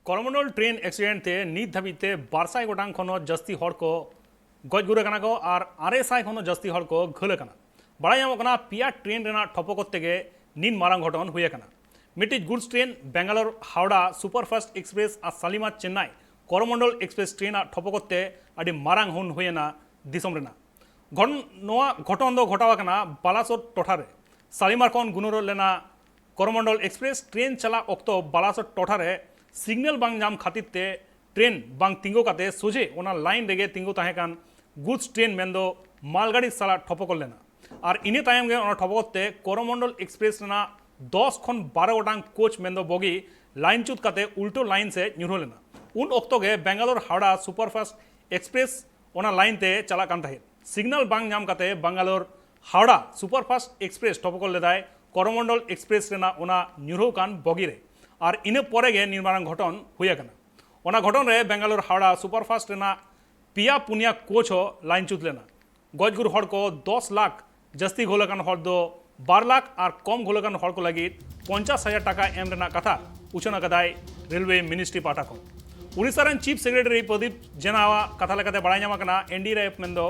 Coromandel train accident ते नीत धाबीते बारसाई गोटांग खनो जस्ती हड़ को गज गुरे कना को और 900 खनो जस्ती हड़ को घल कना बड़ा यामो कना पिया ट्रेन रेना ठपको तेगे नीन मारांग घटन हुए कना मिटिज goods train Bangalore Howrah superfast express और सालिमार चेन्नई करमंडल एक्सप्रेस ट्रेन ठपकोते अड़ी मारांग हुन हुएना दिसम रेना घटन दो घटावा कना बालासोर टोठारे सालिमार खन गुनरो लेना करमंडल एक्सप्रेस ट्रेन चला ऑक्तो बालासोर टोठारे सिग्नल बांग जाम खातिर ते ट्रेन बांग तिंगो काते सोजे ओना लाइन रेगे तिंगो ताहेकान गुड्स ट्रेन मेंदो मालगाड़ी साला ठपको लेना और इने तायम गे ओना ठपकोते करमंडल एक्सप्रेस ना 10 खन 12 गोटांग कोच मेंदो बोगी लाइन चुत काते उल्टो लाइन से न्यूरो लेना उन ऑक्तो गे बेंगालोर हावड़ा सुपरफास्ट एक्सप्रेस ओना लाइन ते चला कान ताहे सिग्नल बांग जाम काते बेंगालोर हावड़ा सुपरफास्ट एक्सप्रेस ठपको लेदाय करमंडल एक्सप्रेस रेना ओना न्यूरो कान बोगी रे और इन परे गे निर्माण घटन हुए घटन रे बेंगालोर हावड़ा सुपरफास्ट रेना पिया पुनिया कोच हो लाइन चुत लेना गजगुर हड़ को 10 लाख जस्ती घोलकान हड़ दो 12 लाख और कम घोलकान हड़ को लगी 50,000 टाका एम रेना कथा उचना कदाय रेलवे मिनिस्ट्री पाटा को उड़ीसा रन चीफ सेक्रेटरी प्रदीप जेनावा कथा लेकाते बड़ाई नामा कना एनडीआरएफ मेंदो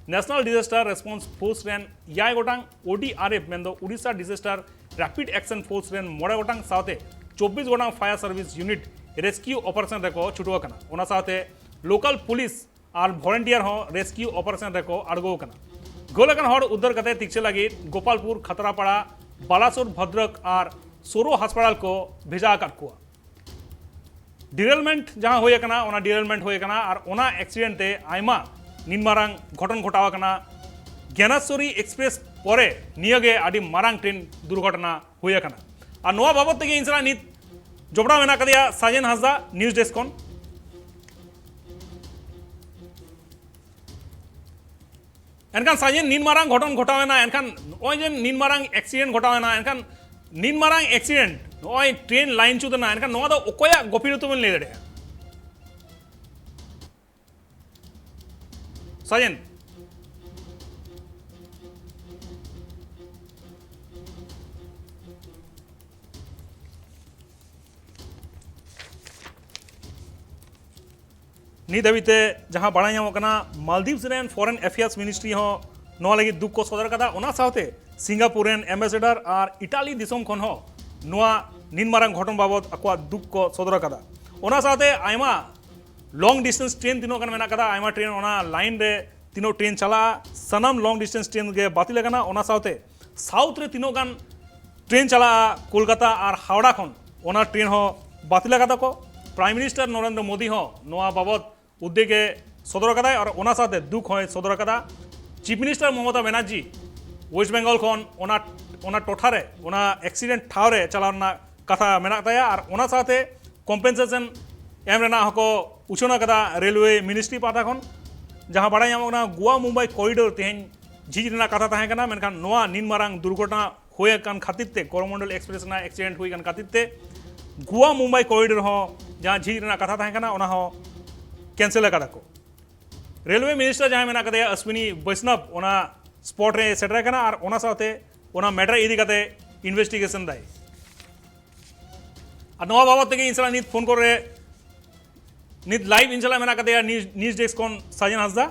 नेशनल डिजास्टर रेस्पॉन्स फोर्स रेन 8 गोटांग ओडीआरएफ मेंदो Odisha disaster rapid action force रेन 9 गोटांग साथे 24 गोटांग fire service unit rescue operation रेको छुटुआ कना ओना साथे लोकल पुलिस और वॉलंटियर हो रेस्क्यू ऑपरेशन रेको अड़गो कना गोलकन हड़ उद्धार कते तिक्चे लगी गोपालपुर खतरापाड़ा बालासोर भद्रक और सोरो हास्पाताल को भेजा कर कुआ डिरेलमेंट जहां होय कना ओना डिरेलमेंट होय कना और ओना एक्सीडेंट ते आयमा निनमारांग घटन घटावा कना ज्ञानेश्वरी एक्सप्रेस परे नियगे आदि मारांग ट्रेन दुर्घटना होय कना और नोआ बाबत तेगे इंसरा नित जोबड़ा मेना कदिया साजन हासदा न्यूज डेस्क कोन एनखान साजन नीन मारांग घटन घटावेना एनखान ओय जे नीन मारांग एक्सीडेंट घटावेना एनखान नीन मारांग एक्सीडेंट ओय ट्रेन लाइन चुदना एनखान नोआ दो ओकोया गोपिरतो बन ले दड़े साजन नीत हबीते जहां बड़ा Maldives rain foreign affairs ministry हो नोआ लगी दुख को सदर कदा ओना साथे सिंगापुर रेन एम्बेसडर और इटाली दिसम खन हो नोआ निनमारांग घटन बाबत अकवा दुख को सदर कदा ओना साथे आयमा लॉन्ग डिस्टेंस ट्रेन तीनों कन मेना कदा आयमा ट्रेन ओना लाइन रे तीनों ट्रेन चला सनम लॉन्ग डिस्टेंस ट्रेन के बातिल कना ओना साथे साउथ रे तीनों कन ट्रेन चला कोलकाता और हावड़ा खन ओना ट्रेन हो बातिल कदा को प्राइम मिनिस्टर नरेंद्र मोदी हो नोआ बाबत उद्देगे सदर कदा और ओना साथे दुख हो सदर कदा chief minister Mamata Banerjee waste Bengal खन ओना टोठारे ओना एक्सीडेंट ठावरे चलावना कथा मेना ताया और ओना साथे कम्पेन्सेशन एम रेना हको उछना कदा रेलवे मिनिस्ट्री पाता खन जहां बड़ा यामना गोवा मुंबई कॉरिडोर तेहन झीज रेना कथा ताहे कना मेनखान नोआ निन मारांग दुर्घटना होय कान खातिरते करमंडल एक्सप्रेस ना एक्सीडेंट हुई कान खातिरते गोवा मुंबई कॉरिडोर हो जहां झीज रेना कथा ताहे कना ओना हो कैंसिल कदा को रेलवे मिनिस्टर जहां मेना कदे अश्विनी वैष्णव ओना स्पॉट रे सेटर कना और ओना साथे ओना मैटर इदी कते इन्वेस्टिगेशन दाई और नवा बाबत तेगे इंसला नित फोन कर रे नित लाइव इंसला मेना कदे न्यूज डेस्क कोन साजन हासदा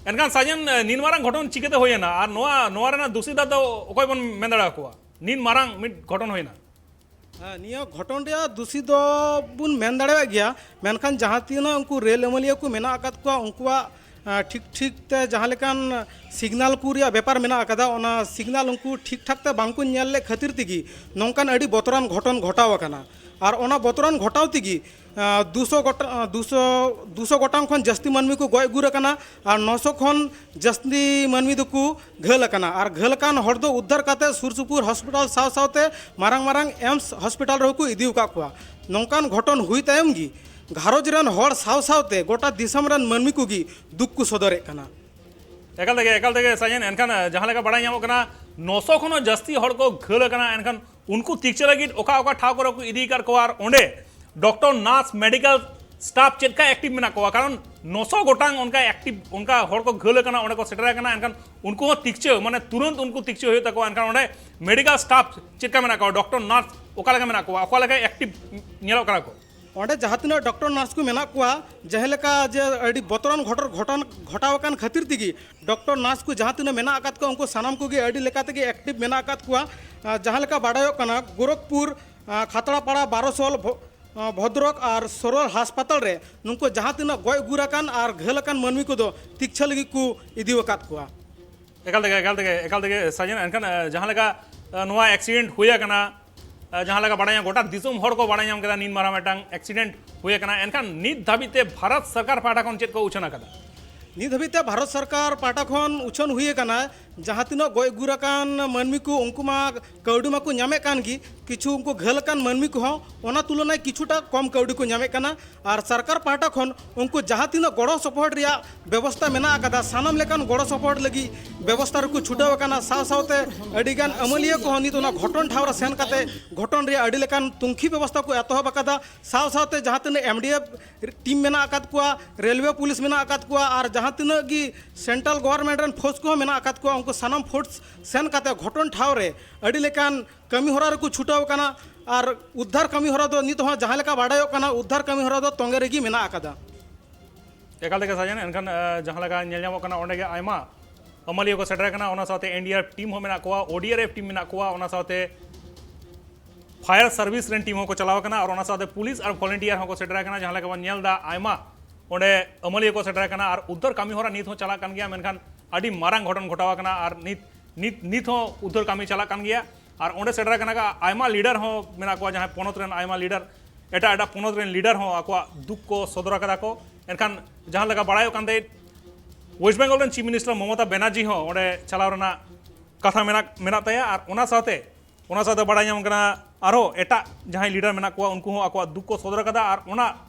एनकान साजन नीन मारांग घटन चिकेते होयना और नोआ रेना दोषी दा तो ओकय बन मेंदड़ा कोआ नीन मारांग मिट घटन होयना निया घटन रे दोषी दो बुन मेन दाड़े गया मेनखान जहाँ तीन उनको रेल अमलिया को मेना आकाद को उनकुआ ठीक ठीक ते जहाँ लेकान सिग्नल को रिया व्यापार मेना आकादा ओना सिग्नल उनको ठीक ठाक ते बांको नेल ले खातिर तिगी नौकान अड़ी बतरान घटन घटाव कना और ओना बतरान घटाव तिगी 200 गोटांग खन जस्ती मानवी को गय गुर कना और 900 खन जस्ती मानवी दो घल कना और घल कान हर दो उद्धार काते सुरसुपुर हॉस्पिटल साव सावते मारांग मारांग एम्स हॉस्पिटल रे को इदी का कुआ नौकान घटन हुई तायम गी घारोज रन हर साव सावते गोटा दिसम रन मानवी को गी दुख को सदरे कना एकल तेगे साजन एनखान जहां लेका बड़ा यामो कना 900 खनो जस्ती हड़ को घल कना एनखान उनको तिक्चे लगी ओका ओका ठाव को इदी कर को और ओंडे डॉक्टर नार्स मेडिकल स्टाफ चेका एक्टिव मेना को कारण 900 गोटांग उनका एक्टिव उनका हड़ को घल कना ओंडे को सेटर कना एनखान उनको तिक्चे माने तुरंत उनको तिक्चे होय तको एनखान ओंडे मेडिकल स्टाफ चेका मेना को डॉक्टर नार्स ओका लगा मेना को ओका लगा एक्टिव नेलो करा को ᱚᱸᱰᱮ ᱡᱟᱦᱟᱸ ᱛᱤᱱᱟᱹᱜ ᱰᱚᱠᱴᱚᱨ ᱱᱟᱨᱥ ᱠᱚ ᱢᱮᱱᱟᱜ ᱠᱚᱣᱟ ᱡᱟᱦᱟᱸᱞᱮᱠᱟ ᱡᱮ ᱟᱹᱰᱤ ᱵᱚᱛᱚᱨᱟᱱ ᱜᱷᱚᱴᱚᱱ ᱜᱷᱚᱴᱟᱣ ᱟᱠᱟᱱ ᱠᱷᱟᱹᱛᱤᱨ ᱛᱮᱜᱮ ᱰᱚᱠᱴᱚᱨ ᱱᱟᱨᱥ ᱠᱚ ᱡᱟᱦᱟᱸ ᱛᱤᱱᱟᱹᱜ ᱢᱮᱱᱟᱜ ᱟᱠᱟᱫ ᱠᱚᱣᱟ ᱩᱱᱠᱩ ᱥᱟᱱᱟᱢ ᱠᱚᱜᱮ ᱟᱹᱰᱤ ᱞᱮᱠᱟ ᱛᱮᱜᱮ ᱮᱠᱴᱤᱵᱷ ᱢᱮᱱᱟᱜ ᱟᱠᱟᱫ ᱠᱚᱣᱟ ᱡᱟᱦᱟᱸ ᱞᱮᱠᱟ ᱵᱟᱰᱟᱭᱚᱜ ᱠᱟᱱᱟ ᱜᱳᱨᱚᱠᱷᱯᱩᱨ ᱠᱷᱟᱛᱲᱟᱯᱟᱲᱟ ᱵᱟᱨᱚᱥᱚᱞ ᱵᱷᱚᱫᱨᱚᱠ ᱟᱨ ᱥᱚᱨᱚᱞ ᱦᱟᱥᱯᱟᱛᱟल ᱨᱮ ᱱᱩᱠᱩ ᱡᱟᱦᱟᱸ ᱛᱤᱱᱟᱹᱜ ᱜᱚᱡ ᱜᱩᱨ ᱟᱠᱟᱱ ᱟᱨ ᱜᱷᱟᱹᱞ ᱟᱠᱟᱱ ᱢᱟᱹᱱᱢᱤ ᱠᱚᱫᱚ ᱛᱤᱠᱪᱷᱟᱹ ᱞᱟᱹᱜᱤᱫ ᱠᱚ ᱤᱫᱤ ᱟᱠᱟᱫ ᱠᱚᱣᱟ एकाल तक साजन एनखान जहाँ लेका नोआ एक्सीडेंट हुआ कना जहाँ लेका बाड़ा गोटा दिसोम हर को बाड़ा केदा नीन मारा मेटांग एक्सीडेंट हुआ कना एनखान नित धाबिते भारत सरकार पाटा खन चेद को उछना कदा ᱱᱤᱛ ᱫᱷᱟᱹᱵᱤᱡ ᱛᱮ ᱵᱷᱟᱨᱚᱛ ᱥᱚᱨᱠᱟর ᱯᱟᱦᱴᱟ ᱠᱷᱚᱱ ᱩᱪᱷᱟᱹᱱ ᱦᱩᱭ ᱟᱠᱟᱱᱟ ᱡᱟᱦᱟᱸ ᱛᱤᱱᱟᱹᱜ ᱜᱚᱡ ᱜᱩᱨ ᱟᱠᱟᱱ ᱢᱟᱹᱱᱢᱤ ᱠᱚ ᱩᱱᱠᱩ ᱢᱟ ᱠᱟᱹᱣᱰᱤ ᱢᱟᱠᱚ ᱧᱟᱢᱮᱫ ᱠᱟᱱ ᱜᱮ ᱠᱤᱪᱷᱩ ᱩᱱᱠᱩ ᱜᱷᱟᱹᱞ ᱟᱠᱟᱱ ᱢᱟᱹᱱᱢᱤ ᱠᱚᱦᱚᱸ ᱚᱱᱟ ᱛᱩᱞᱚᱱᱟয় ᱠᱤᱪᱷᱩᱴᱟ ᱠᱚᱢ ᱠᱟᱹᱣᱰᱤ ᱠᱚ ᱧᱟᱢᱮᱫ ᱠᱟᱱᱟ ᱟᱨ ᱥᱚᱨᱠᱟর ᱯᱟᱦᱴᱟ ᱠᱷᱚᱱ ᱩᱱᱠᱩ ᱡᱟᱦᱟᱸ ᱛᱤᱱᱟᱹᱜ ᱜᱚᱲᱚ ᱥᱚᱯᱚᱦᱚᱫ ᱨᱮᱭᱟᱜ ᱵᱮᱵᱚᱥᱛᱷᱟ ᱢᱮᱱᱟᱜ ᱟᱠᱟᱫᱟ ᱥᱟᱱᱟᱢ ᱞᱮᱠᱟᱱ ᱜᱚᱲᱚ ᱥᱚᱯᱚᱦᱚᱫ ᱞᱟᱹᱜᱤᱫ ᱵᱮᱵᱚᱥᱛᱷᱟ ᱨᱮᱠᱚ ᱪᱷᱩᱴᱟᱹᱣ ᱟᱠᱟᱱᱟ ᱥᱟᱶᱛᱮ ᱟᱹᱰᱤᱜᱟᱱ ᱟᱹᱢᱟᱹᱞᱤᱭᱟᱹ ᱠᱚᱦᱚᱸ ᱱᱤᱛ ᱚᱱᱟ ᱜᱷᱚᱴᱚᱱ ᱴᱷᱟᱶ ᱨᱮ ᱥᱮᱱ ᱠᱟᱛᱮ ᱜᱷᱚᱴᱚᱱ ᱨᱮᱭᱟᱜ ᱟᱹᱰᱤ ᱞᱮᱠᱟᱱ ᱛᱩᱱᱠᱷᱤ ᱵᱮᱵᱚᱥᱛᱷᱟ ᱠᱚ ᱮᱛᱚᱦᱚᱵ ᱟᱠᱟᱫᱟ ᱥᱟᱶᱛᱮ ᱡᱟᱦᱟᱸ ᱛᱤᱱᱟᱹᱜ MDF ᱴᱤᱢ ᱢᱮᱱᱟᱜ ᱟᱠᱟᱫ ᱠᱚᱣᱟ ᱨᱮᱞᱣᱮ ᱯᱩᱞᱤᱥ ᱢᱮᱱᱟᱜ ᱟᱠᱟᱫ ᱠᱚᱣᱟ ᱟᱨ ᱡᱟᱦᱟᱸ ᱛᱤᱱᱟᱹᱜ ᱜᱮ सेंट्रल गवर्नमेंट रन फोर्स को मेना आकात को उनको सानाम फोर्स सेन काते घटन ठाव रे अड़ी लेकान कमी होरा रे को छुटाव काना और उद्धार कमी होरा दो नित हो जहां लेका बाडायो काना उद्धार कमी होरा दो तोंगे रेगी मेना आकादा एकाल तक साजन एनखान जहाँ लेका नेल ᱧᱟᱢᱚᱜ ᱠᱟᱱᱟ ᱚᱸᱰᱮ ᱜᱮ ᱟᱭᱢᱟ अमलिया को सेटर कना ओना साथे NDRF टीम हो मेना कोआ ODRF टीम मेना कोआ ओना साथे फायर सर्विस रेन टीम को चलाव कना और ओना साथे पुलिस और वॉलंटियर हो को सेटर कना जहाँ लेका बन नेल दा आयमा ओंडे अमलिया को सेटर कना और उद्धार कामी होरा नित हो चला कन गया मेनखान अड़ी मारांग घटन घटावा कना और नित हो उद्धार कामी चला कन गया और ओंडे सेटर कना का आयमा लीडर हो मेना को जहाँ पोनत रेन आयमा लीडर एटा एटा पोनत रेन लीडर हो आको दुख को सदर कदा को एनखान जहाँ लगा बड़ायो कांदे वेस्ट बेंगल रेन चीफ मिनिस्टर ममता बनर्जी हो ओंडे चलाव रेना कथा मेना तया और ओना साथे बड़ा नाम कना आरो एटा जहाँ लीडर मेना को उनको हो आको दुख को सदर कदा और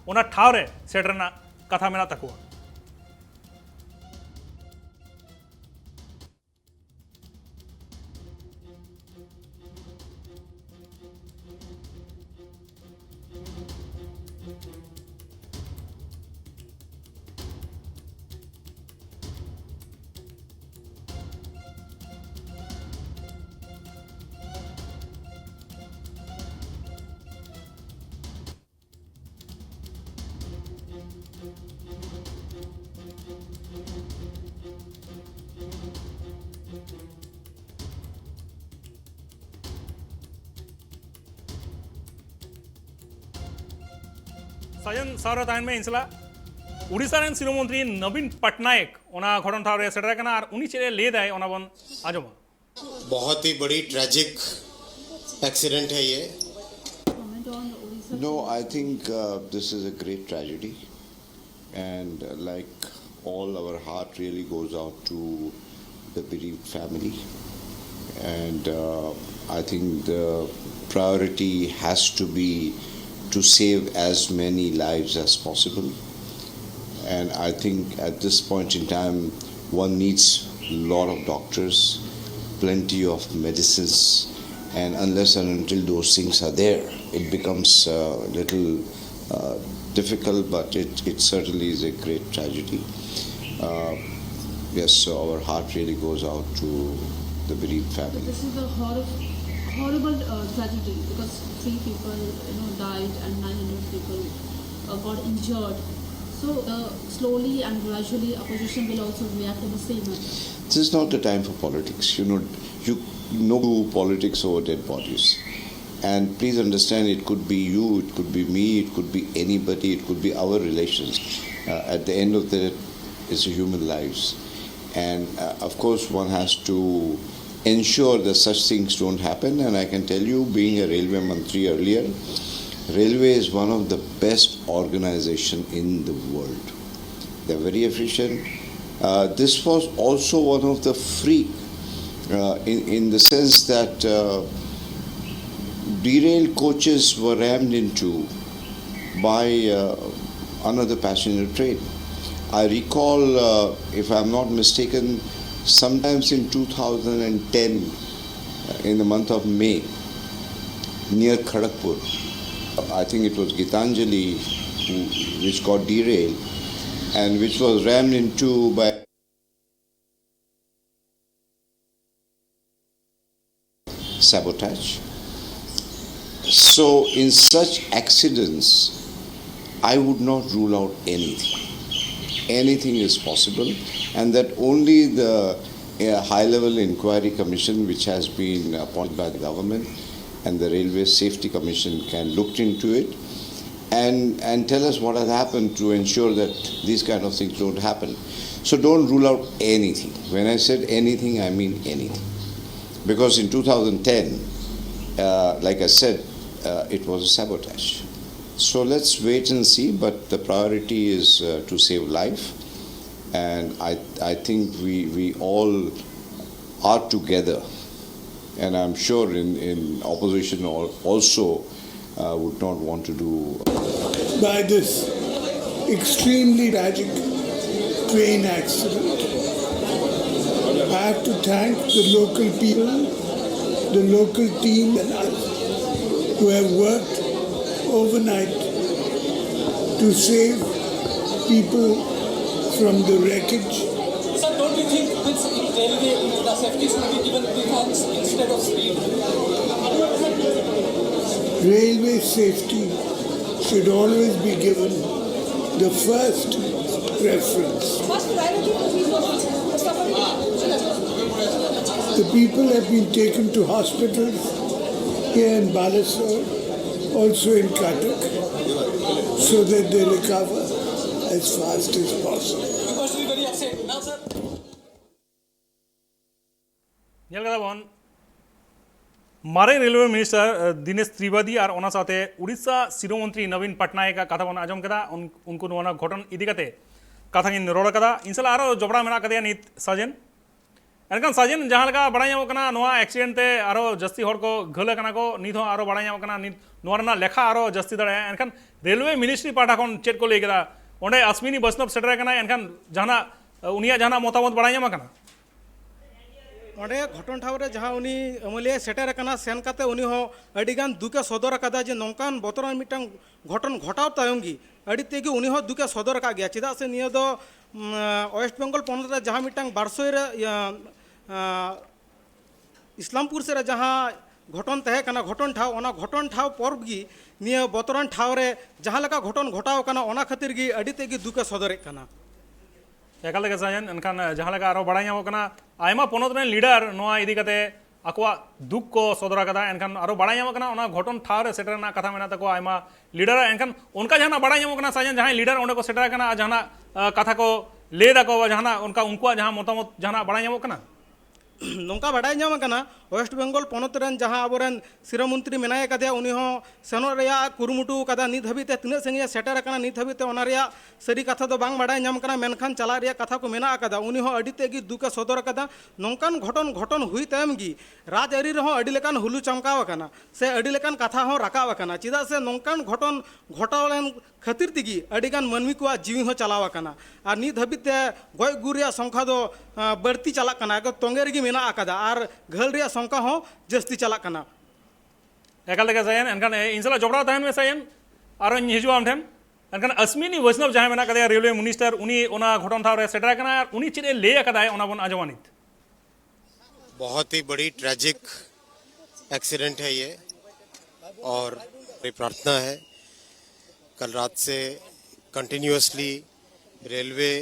ओना ठाव रे सेटर रेना कथा मेना तकुआ साजन सारा ताइन में इंसला उड़ीसा रेन शिरोमंत्री नवीन पटनायक ओना घटन ठाव रे सेटर कना और उनी चेले ले दाय ओना बन आजमा बहुत ही बड़ी ट्रेजिक एक्सीडेंट है ये No, I think this is a great tragedy, and like all, our heart really goes out to the bereaved family, and I think the priority has to be to save as many lives as possible, and I think at this point in time one needs a lot of doctors, plenty of medicines, and unless and until those things are there, it becomes a little difficult, but it certainly is a great tragedy. Yes, so our heart really goes out to the bereaved family. This is a horrible tragedy because 3 people died and 900 people got injured. So slowly and gradually opposition will also react in the same manner. This is not the time for politics. You know politics over dead bodies. And please understand, it could be you, it could be me, it could be anybody, it could be our relations. At the end of the day, it's human lives. And of course, one has to ensure that such things don't happen. And I can tell you, being a railway mantri earlier, railway is one of the best organization in the world. They're very efficient. This was also one of the freak in the sense that derailed coaches were rammed into by another passenger train. I recall, if I'm not mistaken, sometimes in 2010, in the month of May, near Kharagpur, I think it was Gitanjali which got derailed and which was rammed into by sabotage. So in such accidents, I would not rule out anything. Anything is possible, and that only the high-level inquiry commission, which has been appointed by the government, and the Railway Safety Commission can look into it and tell us what has happened to ensure that these kind of things don't happen. So don't rule out anything. When I said anything, I mean anything. Because in 2010, like I said, it was a sabotage. So let's wait and see, but the priority is to save life. And I think we all are together. And I'm sure in opposition also would not want to do. By this extremely tragic train accident, I have to thank the local people, the local team and us who have worked overnight to save people from the wreckage. Sir, don't you think this railway the safety should be given preference instead of speed? Railway safety should always be given the first preference. The people have been taken to hospitals here in Balasore, also in Cuttack, so that they recover as fast as possible. You must be very upset. Now, sir. ñel kata bon मारे railway minister Dinesh Trivedi और ओना साथे उड़ीसा शिरोमंत्री नवीन पटनायक का कथा बन आजम कदा उनको नोना घटन इदी कते कथा गिन रोड कदा इनसला आरो जबड़ा मेना कदे नित साजन एनकन साजन जहां लगा बड़ा याम कना नोआ एक्सीडेंट ते आरो जस्ती हर को घल कना को निथ आरो बड़ा याम कना नित नोआ रना लेखा आरो जस्ती दड़े एनकन रेलवे मिनिस्ट्री पाटा कोन चेट को ले कदा ओंडे अश्विनी वैष्णव सेटर कना एनकन जहाना उनिया जहाना मतामत बड़ा याम कना ᱚᱸᱰᱮ ᱜᱷᱚᱴᱚᱱ ᱴᱷᱟᱶ ᱨᱮ ᱡᱟᱦᱟᱸ ᱩᱱᱤ ᱟᱹᱢᱟᱹᱞᱤᱭᱟᱹ ᱥᱮᱴᱮᱨ ᱟᱠᱟᱱᱟ ᱥᱮᱱ ᱠᱟᱛᱮ ᱩᱱᱤ ᱦᱚᱸ ᱟᱹᱰᱤᱜᱟᱱ ᱫᱩᱠᱮ ᱥᱚᱫᱚᱨ ᱟᱠᱟᱫᱟ ᱡᱮ ᱱᱚᱝᱠᱟᱱ ᱵᱚᱛᱚᱨᱟᱱ ᱢᱤᱫᱴᱟᱝ ᱜᱷᱚᱴᱚᱱ ᱜᱷᱚᱴᱟᱣ ᱛᱟᱭᱚᱢ ᱜᱮ ᱟᱹᱰᱤ ᱛᱮᱜᱮ ᱩᱱᱤ ᱦᱚᱸ ᱫᱩᱠᱮ ᱥᱚᱫᱚᱨ ᱟᱠᱟᱫ ᱜᱮᱭᱟ ᱪᱮᱫᱟᱜ ᱥᱮ ᱱᱤᱭᱟᱹ ᱫᱚ ᱳᱭᱮᱥᱴ ᱵᱮᱝᱜᱚᱞ ᱯᱚᱱᱚᱛ ᱨᱮ ᱡᱟᱦᱟᱸ ᱢᱤᱫᱴᱟᱝ ᱵᱟᱨᱥᱚᱭ ᱨᱮ ᱤᱥᱞᱟᱢᱯᱩᱨ ᱥᱮᱫ ᱨᱮ ᱡᱟᱦᱟᱸ ᱜᱷᱚᱴᱚᱱ ᱛᱟᱦᱮᱸ ᱠᱟᱱᱟ ᱜᱷᱚᱴᱚᱱ ᱴᱷᱟᱶ ᱚᱱᱟ ᱜᱷᱚᱴᱚᱱ ᱴᱷᱟᱶ ᱯᱚᱨ ᱜᱮ ᱱᱤᱭᱟᱹ ᱵᱚᱛᱚᱨᱟᱱ ᱴᱷᱟᱶ ᱨᱮ ᱡᱟᱦᱟᱸ ᱞᱮᱠᱟ ᱜᱷᱚᱴᱚᱱ ᱜᱷᱚᱴᱟᱣ ᱠᱟᱱᱟ ᱚᱱᱟ ᱠᱷᱟᱹᱛᱤर ᱜᱮ ᱟᱹᱰᱤ ᱛᱮᱜᱮ ᱫᱩᱠᱮ ᱥᱚᱫᱚᱨᱮᱫ ᱠᱟᱱᱟ एकाल लेके साजन एनखान जहां लगा आरो बड़ा याम कना आयमा पोनत रे लीडर नोआ इदी कते आकोआ दुख को सदरा कदा एनखान आरो बड़ा याम कना ओना घटन ठाव रे सेटर ना कथा मेना तको आयमा लीडर एनखान उनका जहां बड़ा याम कना साजन जहां लीडर ओंडे को सेटर कना जहां कथा को ले दको जहां उनका उनका जहां मतामत जहां बड़ा याम कना नौका बाडाय ᱧᱟᱢ ᱟᱠᱟᱱᱟ ᱳᱭᱮᱥᱴ ᱵᱮᱝᱜᱚᱞ ᱯᱚᱱᱚᱛ ᱨᱮᱱ ᱡᱟᱦᱟᱸ ᱟᱵᱚᱨᱮᱱ ᱥᱤᱨᱟᱹᱢᱚᱱᱛᱨᱤ ᱢᱮᱱᱟᱭ ᱠᱟᱫᱮᱭᱟ ᱩᱱᱤ ᱦᱚᱸ ᱥᱮᱱᱚᱜ ᱨᱮᱭᱟᱜ ᱠᱩᱨᱩᱢᱩᱴᱩ ᱠᱟᱫᱟ ᱱᱤᱛ ᱫᱷᱟᱹᱵᱤᱡ ᱛᱮ ᱛᱤᱱᱟᱹᱜ ᱥᱟᱺᱜᱤᱧ ᱥᱮᱴᱮᱨ ᱟᱠᱟᱱᱟ ᱱᱤᱛ ᱫᱷᱟᱹᱵᱤᱡ ᱛᱮ ᱚᱱᱟ ᱨᱮᱭᱟᱜ ᱥᱟᱹᱨᱤ ᱠᱟᱛᱷᱟ ᱫᱚ ᱵᱟᱝ ᱵᱟᱰᱟᱭ ᱧᱟᱢ ᱠᱟᱱᱟ ᱢᱮᱱᱠᱷᱟन ᱪᱟᱞᱟᱜ ᱨᱮᱭᱟᱜ ᱠᱟᱛᱷᱟ ᱠᱚ ᱢᱮᱱᱟᱜ ᱟᱠᱟᱫᱟ ᱩᱱᱤ ᱦᱚᱸ ᱟᱹᱰᱤ ᱛᱮᱜᱮ ᱫᱩᱠᱮ ᱥᱚᱫᱚᱨ ᱟᱠᱟᱫᱟ ᱱᱚᱝᱠᱟᱱ ᱜᱷᱚᱴᱚᱱ ᱦᱩᱭ ᱛᱟᱭᱚᱢ ᱜᱮ ᱨᱟᱡᱽ ᱟᱹᱨᱤ ᱨᱮᱦᱚᱸ ᱟᱹᱰᱤ ᱞᱮᱠᱟᱱ ᱦᱩᱞᱩ ᱪᱟᱢᱠᱟᱣ ᱟᱠᱟᱱᱟ ᱥᱮ ᱟᱹᱰᱤ ᱞᱮᱠᱟᱱ ᱠᱟᱛᱷᱟ ᱦᱚᱸ ᱨᱟᱠᱟᱵ ᱟᱠᱟᱱᱟ ᱪᱮᱫᱟᱜ ᱥᱮ ᱱᱚᱝᱠᱟन ᱜᱷᱚᱴᱚᱱ ᱜᱷᱚᱴᱟᱣ ᱞᱮᱱ ᱠᱷᱟᱹᱛᱤᱨ ᱛᱮᱜᱮ ᱟᱹᱰᱤᱜᱟᱱ ᱢᱟᱹᱱᱢᱤ ᱠᱚᱣᱟᱜ ᱡᱤᱣᱤ ᱦᱚᱸ ᱪᱟᱞᱟᱣ ᱟᱠᱟᱱᱟ ᱟᱨ ᱱᱤᱛ ᱫᱷᱟᱹᱵᱤᱡ ᱛᱮ ᱜᱚᱡ ᱜᱩᱨ ᱨᱮᱭᱟᱜ ᱥᱚᱝᱠᱷᱟ ᱫᱚ ᱵᱟᱹᱲᱛᱤ ᱪᱟᱞᱟᱜ ᱠᱟᱱᱟ ᱛᱚᱸᱜᱮ ᱨᱮᱜᱮ ᱢᱮᱱᱟᱜ ᱟᱠᱟᱫᱟ ᱟᱨ घल ᱨᱮᱭᱟᱜ ᱥᱚᱝᱠᱷᱟ ᱦᱚᱸ ᱡᱟᱹᱥᱛᱤ ᱪᱟᱞᱟᱜ ᱠᱟᱱᱟ एकाल लेके साजन एनखान इनसला जबड़ा तहन में साजन आरो हिजुआ आम ठेन एनखान अश्विनी वैष्णव जहां मेना कदे रेलवे मिनिस्टर उनी ओना घटन ठाव रे सेटर कना उनी चिरे ले कदा ओना बन आजमानित बहुत ही बड़ी ट्रैजिक एक्सीडेंट है ये और मेरी प्रार्थना है कल रात से कंटिन्यूअसली रेलवे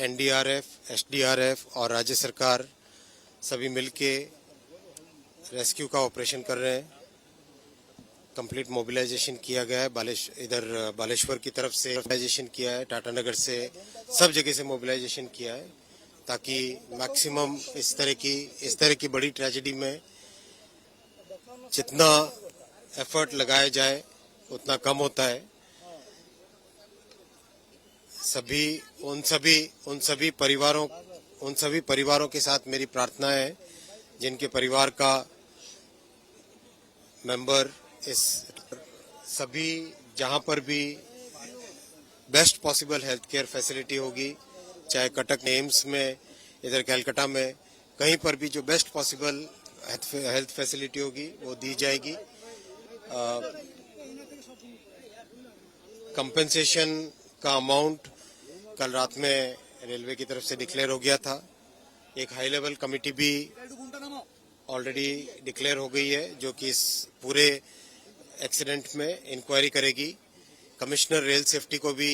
एनडीआरएफ एसडीआरएफ और राज्य सरकार सभी मिलके रेस्क्यू का ऑपरेशन कर रहे हैं कंप्लीट मोबिलाइजेशन किया गया है इधर बालेश्वर की तरफ से मोबिलाइजेशन किया है टाटानगर से सब जगह से मोबिलाइजेशन किया है ताकि मैक्सिमम इस तरह की बड़ी ट्रेजेडी में जितना एफर्ट लगाया जाए उतना कम होता है उन सभी परिवारों के साथ मेरी प्रार्थना है जिनके परिवार का मेंबर इस सभी जहां पर भी best possible health care facility होगी चाहे कटक एम्स में इधर कैलकाटा में कहीं पर भी जो बेस्ट पॉसिबल हेल्थ फैसिलिटी होगी वो दी जाएगी कंपनसेशन का अमाउंट कल रात में रेलवे की तरफ से डिक्लेयर हो गया था एक हाई लेवल कमेटी भी ऑलरेडी डिक्लेयर हो गई है जो कि इस पूरे एक्सीडेंट में इंक्वायरी करेगी कमिश्नर रेल सेफ्टी को भी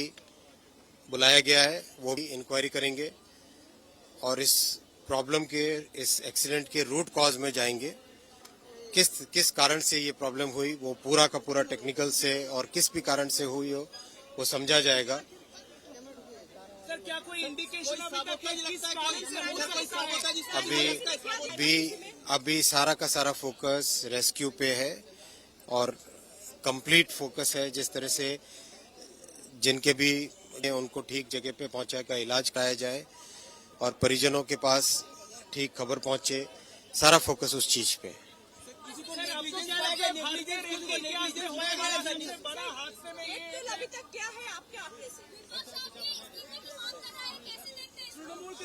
बुलाया गया है, वो भी इंक्वायरी करेंगे और इस प्रॉब्लम के, इस एक्सीडेंट के रूट कॉज में जाएंगे। किस कारण से ये प्रॉब्लम हुई वो पूरा का पूरा टेक्निकल से और किस भी कारण से हुई हो वो समझा जाएगा। सर क्या कोई इंडिकेशन अभी सारा का सारा फोकस रेस्क्यू पे है और कंप्लीट फोकस है जिस तरह से जिनके भी उनको ठीक जगह पे पहुंचा का इलाज कराया जाए और परिजनों के पास ठीक खबर पहुंचे, सारा फोकस उस चीज पे।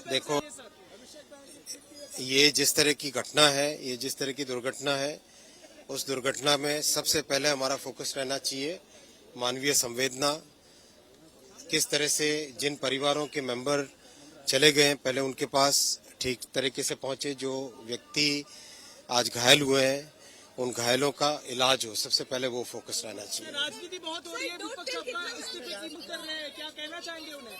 देखो ये जिस तरह की घटना है, ये जिस तरह की दुर्घटना है, उस दुर्घटना में सबसे पहले हमारा फोकस रहना चाहिए मानवीय संवेदना। किस तरह से जिन परिवारों के मेंबर चले गए पहले उनके पास ठीक तरीके से पहुंचे, जो व्यक्ति आज घायल हुए हैं उन घायलों का इलाज हो, सबसे पहले वो फोकस रहना चाहिए। राजनीति बहुत हो रही है, विपक्ष अपना इस्तीफे की मुकर रहे हैं, क्या कहना चाहेंगे उन्हें?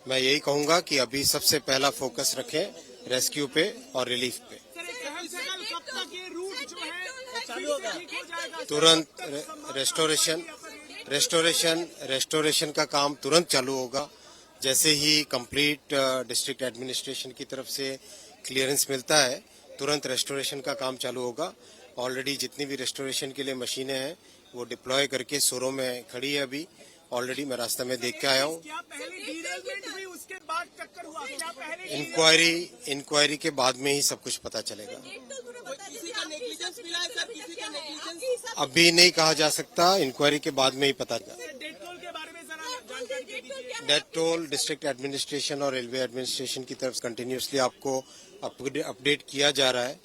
मैं यही कहूंगा कि अभी सबसे पहला फोकस रखें रेस्क्यू पे और रिलीफ पे। सर एक अहम सवाल, कब तक ये रूट जो है चालू होगा? ठीक हो जाएगा? तुरंत रेस्टोरेशन का काम तुरंत चालू होगा। जैसे ही कंप्लीट डिस्ट्रिक्ट एडमिनिस्ट्रेशन की तरफ से क्लियरेंस मिलता है तुरंत रेस्टोरेशन का काम चालू होगा। ऑलरेडी जितनी भी रेस्टोरेशन के लिए मशीनें हैं वो डिप्लॉय करके सोरो में खड़ी है। अभी ऑलरेडी मैं रास्ते में देख के आया हूँ। क्या पहले डिरेलमेंट हुई उसके बाद टक्कर हुआ? क्या पहले इंक्वायरी के बाद में ही सब कुछ पता चलेगा। किसी का नेग्लिजेंस मिला है सर? किसी का नेग्लिजेंस? अभी नहीं कहा जा सकता, इंक्वायरी के बाद में ही पता चलेगा। डेथ टोल के बारे में जरा जानकारी दे दीजिए। डेथ टोल डिस्ट्रिक्ट एडमिनिस्ट्रेशन और रेलवे एडमिनिस्ट्रेशन की तरफ कंटिन्यूसली आपको अपडेट किया जा रहा है।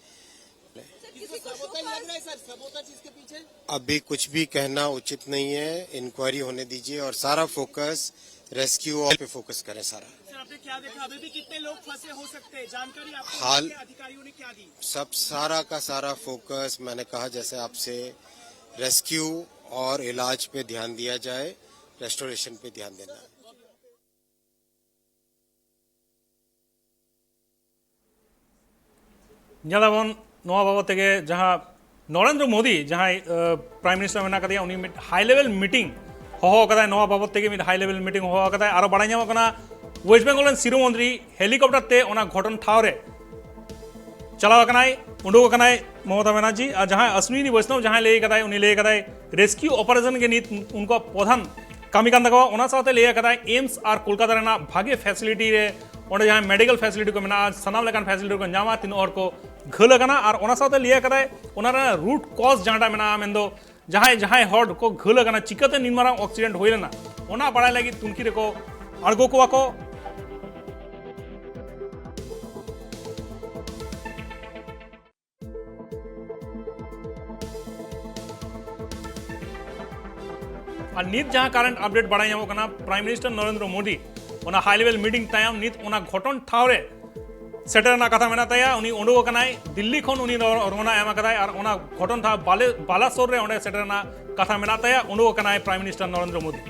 अभी कुछ भी कहना उचित नहीं है, इंक्वायरी होने दीजिए और सारा फोकस रेस्क्यू और पे फोकस करें सारा। सर आपने क्या देखा, अभी भी कितने लोग फंसे हो सकते हैं? जानकारी आपको हाल अधिकारियों ने क्या दी? सब सारा का सारा फोकस मैंने कहा जैसे आपसे रेस्क्यू और इलाज पे ध्यान दिया जाए, रेस्टोरेशन पे ध्यान देना। ᱧᱮᱞᱟᱵᱚᱱ ᱱᱚᱣᱟ ᱵᱟᱵᱚᱫ ᱛᱮᱜᱮ ᱡᱟᱦᱟᱸ नरेंद्र मोदी जहां प्राइम मिनिस्टर मेना कदिया उनी मिड हाई लेवल मीटिंग होहो कदाय नवा बाबत तेगे मिड हाई लेवल मीटिंग होहो कदाय आरो बाड़ाय ᱧᱟᱢᱚᱜ ᱠᱟᱱᱟ वेस्ट बेंगल रेन सिरो मंत्री हेलिकॉप्टर ते ओना घटन ठाव रे चलाव कनाय उडुक कनाय ममता बनर्जी और जहां अश्विनी वैष्णव जहां ले कदाय उनी ले कदाय रेस्क्यू ऑपरेशन के नीत उनको प्रधान कामी कान तको ओना साथे ले कदाय एम्स और कोलकाता रेना भागे फैसिलिटी रे ओंडे जहां मेडिकल फैसिलिटी को मेना सनाम लेकान फैसिलिटी को ᱧᱟᱢᱟ तीन और को घल कना और ओना साथे लिया कदाय ओना रूट कॉज जहां मेना मेंदो जहां जहां हॉड को घल कना चिकाते निनमारा एक्सीडेंट होय लेना ओना बाड़ाय लागि तुनकी रे को अड़गो कोवा को और नीत जहां करंट अपडेट बाड़ाय ᱧᱟᱢᱚᱜ ᱠᱟᱱᱟ प्राइम मिनिस्टर नरेंद्र मोदी ओना हाई लेवल मीटिंग तायम नीत ओना घटन ठाव रे सेटरना कथा मेना ताया उनी उडुक कनाय दिल्ली खन उनी रवाना एम कदाय और ओना घटन ठाव बालासोर रे ओंडे सेटरना कथा मेना ताया उडुक कनाय प्राइम मिनिस्टर नरेंद्र मोदी।